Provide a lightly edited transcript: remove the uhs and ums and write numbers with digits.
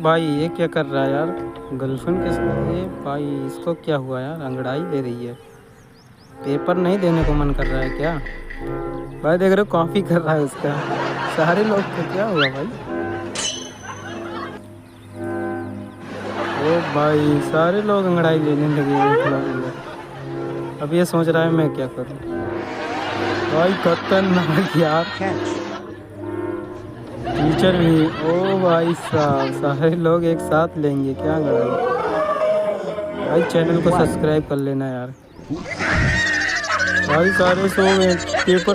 भाई ये क्या कर रहा है यार, गर्लफ्रेंड के साथ? ये भाई इसको क्या हुआ यार, अंगड़ाई ले रही है। पेपर नहीं देने को मन कर रहा है क्या? भाई देख रहे हो, कॉपी कर रहा है उसका। सारे लोग को क्या हुआ भाई? ओ भाई सारे लोग अंगड़ाई लेने लगे एक बार। अब ये सोच रहा है मैं क्या करूं। भाई खतरनाक यार। टीचर भी। ओ भाई साहब, सारे लोग एक साथ लेंगे क्या अंगड़ाई? भाई चैनल को सब्सक्राइब कर लेना यार। भाई सारे सो गए पेपर